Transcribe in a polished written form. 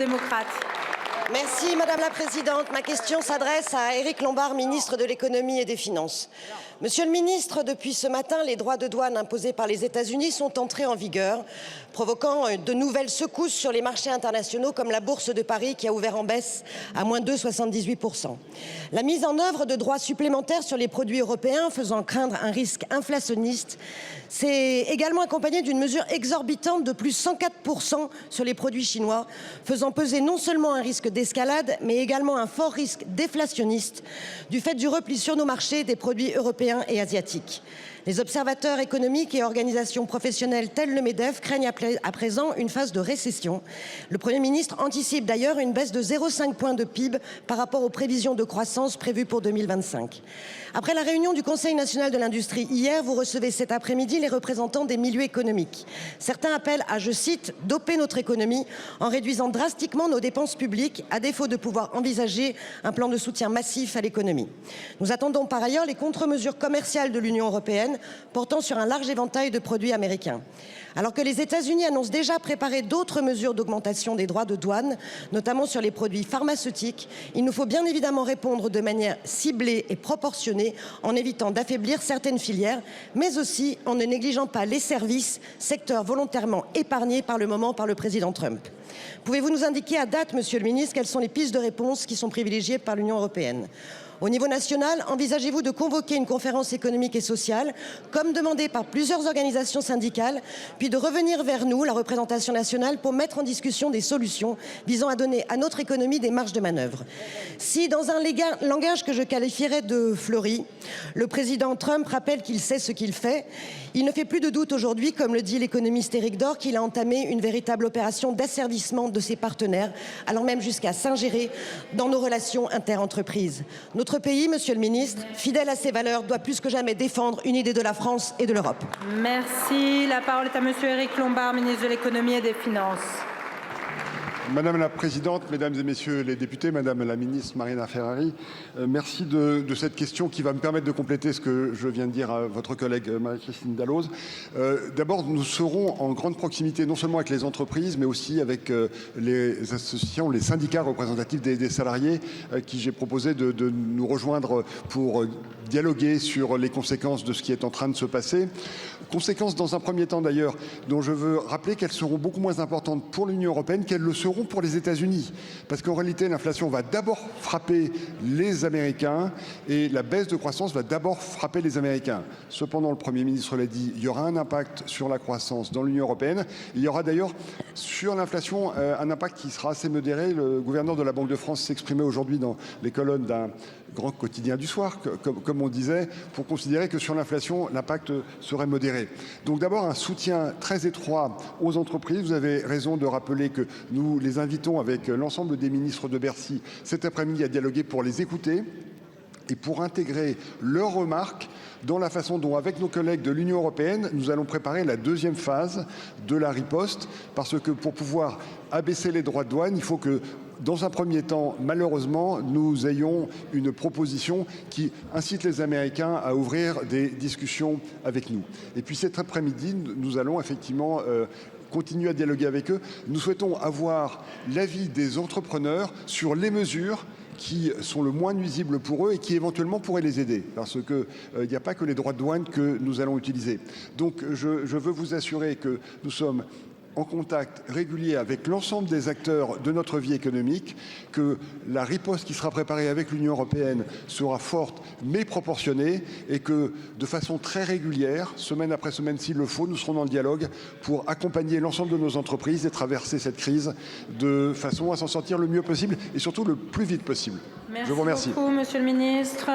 Démocrate. Merci Madame la Présidente. Ma question s'adresse à Éric Lombard, ministre de l'Économie et des Finances. Monsieur le ministre, depuis ce matin, les droits de douane imposés par les États-Unis sont entrés en vigueur, provoquant de nouvelles secousses sur les marchés internationaux comme la Bourse de Paris qui a ouvert en baisse à moins 2,78%. La mise en œuvre de droits supplémentaires sur les produits européens faisant craindre un risque inflationniste s'est également accompagnée d'une mesure exorbitante de plus 104% sur les produits chinois, faisant peser non seulement un risque d'escalade, mais également un fort risque déflationniste du fait du repli sur nos marchés des produits européens et asiatiques. Les observateurs économiques et organisations professionnelles telles le MEDEF craignent à présent une phase de récession. Le Premier ministre anticipe d'ailleurs une baisse de 0,5 point de PIB par rapport aux prévisions de croissance prévues pour 2025. Après la réunion du Conseil national de l'industrie hier, vous recevez cet après-midi les représentants des milieux économiques. Certains appellent à, je cite, « doper notre économie en réduisant drastiquement nos dépenses publiques à défaut de pouvoir envisager un plan de soutien massif à l'économie ». Nous attendons par ailleurs les contre-mesures commerciales de l'Union européenne portant sur un large éventail de produits américains. Alors que les États-Unis annoncent déjà préparer d'autres mesures d'augmentation des droits de douane, notamment sur les produits pharmaceutiques, il nous faut bien évidemment répondre de manière ciblée et proportionnée en évitant d'affaiblir certaines filières, mais aussi en ne négligeant pas les services, secteur volontairement épargné par le moment par le président Trump. Pouvez-vous nous indiquer à date, Monsieur le ministre, quelles sont les pistes de réponse qui sont privilégiées par l'Union européenne ? Au niveau national, envisagez-vous de convoquer une conférence économique et sociale, comme demandé par plusieurs organisations syndicales, puis de revenir vers nous, la représentation nationale, pour mettre en discussion des solutions visant à donner à notre économie des marges de manœuvre? Si, dans un langage que je qualifierais de fleuri, le président Trump rappelle qu'il sait ce qu'il fait, il ne fait plus de doute aujourd'hui, comme le dit l'économiste Éric Dor, qu'il a entamé une véritable opération d'asservissement de ses partenaires, allant même jusqu'à s'ingérer dans nos relations interentreprises. Notre pays, Monsieur le ministre, fidèle à ses valeurs, doit plus que jamais défendre une idée de la France et de l'Europe. Merci. La parole est à Monsieur Éric Lombard, ministre de l'Économie et des Finances. Madame la Présidente, Mesdames et Messieurs les députés, Madame la Ministre Mariana Ferrari, merci de cette question qui va me permettre de compléter ce que je viens de dire à votre collègue Marie-Christine Dalloz. D'abord, nous serons en grande proximité non seulement avec les entreprises, mais aussi avec les associations, les syndicats représentatifs des salariés, qui j'ai proposé de nous rejoindre pour dialoguer sur les conséquences de ce qui est en train de se passer. Conséquences dans un premier temps d'ailleurs, dont je veux rappeler qu'elles seront beaucoup moins importantes pour l'Union européenne qu'elles le seront pour les États-Unis. Parce qu'en réalité, l'inflation va d'abord frapper les Américains et la baisse de croissance va d'abord frapper les Américains. Cependant, le Premier ministre l'a dit, il y aura un impact sur la croissance dans l'Union européenne. Il y aura d'ailleurs sur l'inflation un impact qui sera assez modéré. Le gouverneur de la Banque de France s'exprimait aujourd'hui dans les colonnes d'un grand quotidien du soir, comme on disait, pour considérer que sur l'inflation, l'impact serait modéré. Donc d'abord, un soutien très étroit aux entreprises. Vous avez raison de rappeler que nous les invitons avec l'ensemble des ministres de Bercy cet après-midi à dialoguer pour les écouter et pour intégrer leurs remarques dans la façon dont, avec nos collègues de l'Union européenne, nous allons préparer la deuxième phase de la riposte. Parce que pour pouvoir abaisser les droits de douane, il faut que, dans un premier temps, malheureusement, nous ayons une proposition qui incite les Américains à ouvrir des discussions avec nous. Et puis cet après-midi, nous allons effectivement continuer à dialoguer avec eux. Nous souhaitons avoir l'avis des entrepreneurs sur les mesures qui sont le moins nuisibles pour eux et qui éventuellement pourraient les aider. Parce qu'il n'y a pas que les droits de douane que nous allons utiliser. Donc je veux vous assurer que nous sommes en contact régulier avec l'ensemble des acteurs de notre vie économique, que la riposte qui sera préparée avec l'Union européenne sera forte mais proportionnée et que de façon très régulière, semaine après semaine s'il le faut, nous serons dans le dialogue pour accompagner l'ensemble de nos entreprises et traverser cette crise de façon à s'en sortir le mieux possible et surtout le plus vite possible. Merci Je vous remercie. beaucoup, Monsieur le Ministre.